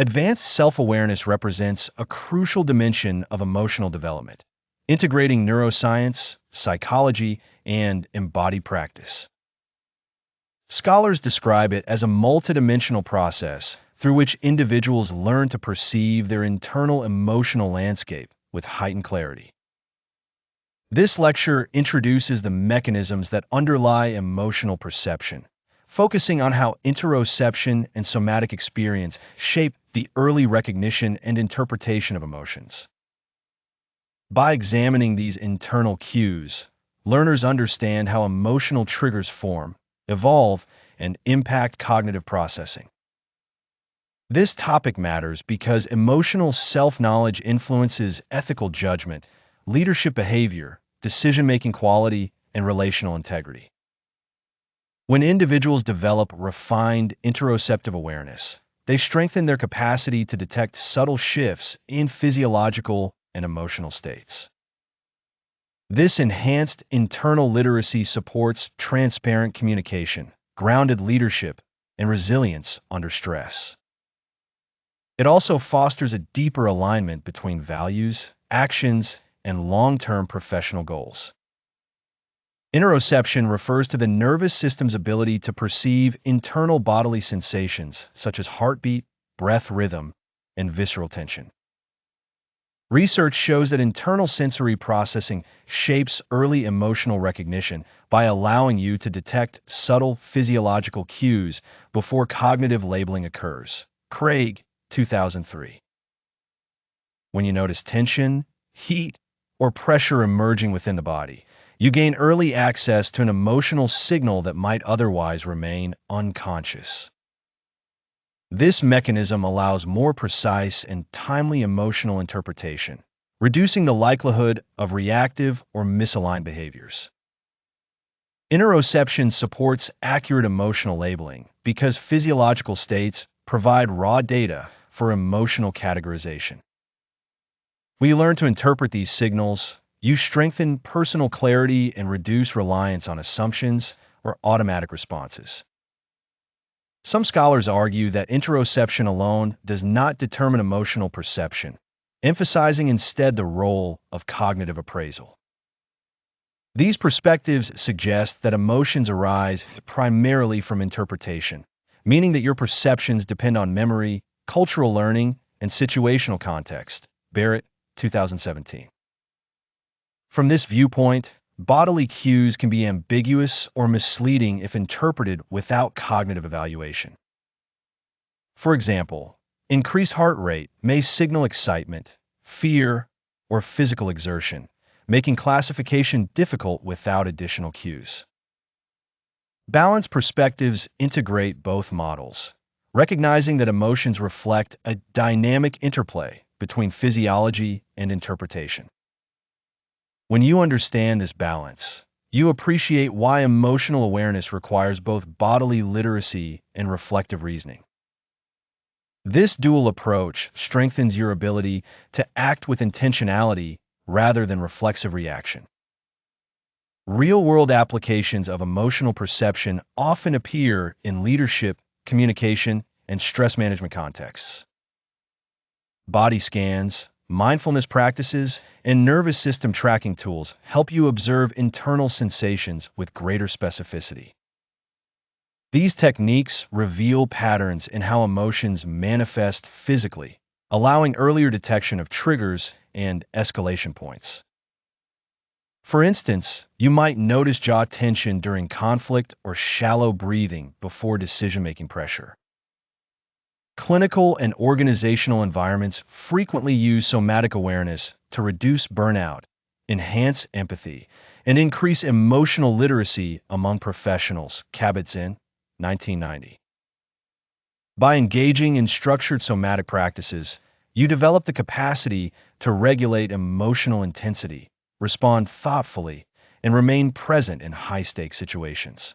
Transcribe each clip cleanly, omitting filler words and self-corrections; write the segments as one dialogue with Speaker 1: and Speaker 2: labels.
Speaker 1: Advanced self-awareness represents a crucial dimension of emotional development, integrating neuroscience, psychology, and embodied practice. Scholars describe it as a multidimensional process through which individuals learn to perceive their internal emotional landscape with heightened clarity. This lecture introduces the mechanisms that underlie emotional perception, focusing on how interoception and somatic experience shape the early recognition and interpretation of emotions. By examining these internal cues, learners understand how emotional triggers form, evolve, and impact cognitive processing. This topic matters because emotional self-knowledge influences ethical judgment, leadership behavior, decision-making quality, and relational integrity. When individuals develop refined interoceptive awareness, they strengthen their capacity to detect subtle shifts in physiological and emotional states. This enhanced internal literacy supports transparent communication, grounded leadership, and resilience under stress. It also fosters a deeper alignment between values, actions, and long-term professional goals. Interoception refers to the nervous system's ability to perceive internal bodily sensations such as heartbeat, breath rhythm, and visceral tension. Research shows that internal sensory processing shapes early emotional recognition by allowing you to detect subtle physiological cues before cognitive labeling occurs. Craig, 2003. When you notice tension, heat, or pressure emerging within the body, you gain early access to an emotional signal that might otherwise remain unconscious. This mechanism allows more precise and timely emotional interpretation, reducing the likelihood of reactive or misaligned behaviors. Interoception supports accurate emotional labeling because physiological states provide raw data for emotional categorization. When you learn to interpret these signals, you strengthen personal clarity and reduce reliance on assumptions or automatic responses. Some scholars argue that interoception alone does not determine emotional perception, emphasizing instead the role of cognitive appraisal. These perspectives suggest that emotions arise primarily from interpretation, meaning that your perceptions depend on memory, cultural learning, and situational context. Barrett, 2017. From this viewpoint, bodily cues can be ambiguous or misleading if interpreted without cognitive evaluation. For example, increased heart rate may signal excitement, fear, or physical exertion, making classification difficult without additional cues. Balanced perspectives integrate both models, recognizing that emotions reflect a dynamic interplay between physiology and interpretation. When you understand this balance, you appreciate why emotional awareness requires both bodily literacy and reflective reasoning. This dual approach strengthens your ability to act with intentionality rather than reflexive reaction. Real-world applications of emotional perception often appear in leadership, communication, and stress management contexts. Body scans, mindfulness practices, and nervous system tracking tools help you observe internal sensations with greater specificity. These techniques reveal patterns in how emotions manifest physically, allowing earlier detection of triggers and escalation points. For instance, you might notice jaw tension during conflict or shallow breathing before decision-making pressure. Clinical and organizational environments frequently use somatic awareness to reduce burnout, enhance empathy, and increase emotional literacy among professionals. Kabat-Zinn, 1990. By engaging in structured somatic practices, you develop the capacity to regulate emotional intensity, respond thoughtfully, and remain present in high-stakes situations.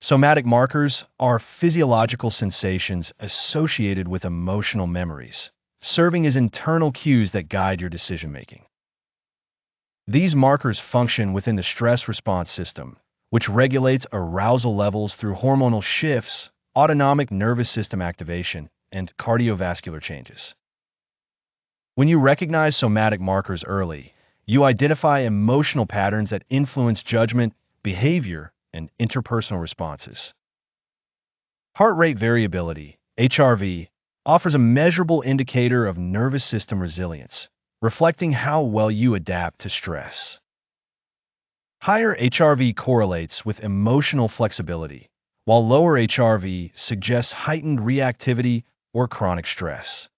Speaker 1: Somatic markers are physiological sensations associated with emotional memories, serving as internal cues that guide your decision-making. These markers function within the stress response system, which regulates arousal levels through hormonal shifts, autonomic nervous system activation, and cardiovascular changes. When you recognize somatic markers early, you identify emotional patterns that influence judgment, behavior, and interpersonal responses. Heart rate variability, HRV, offers a measurable indicator of nervous system resilience, reflecting how well you adapt to stress. Higher HRV correlates with emotional flexibility, while lower HRV suggests heightened reactivity or chronic stress.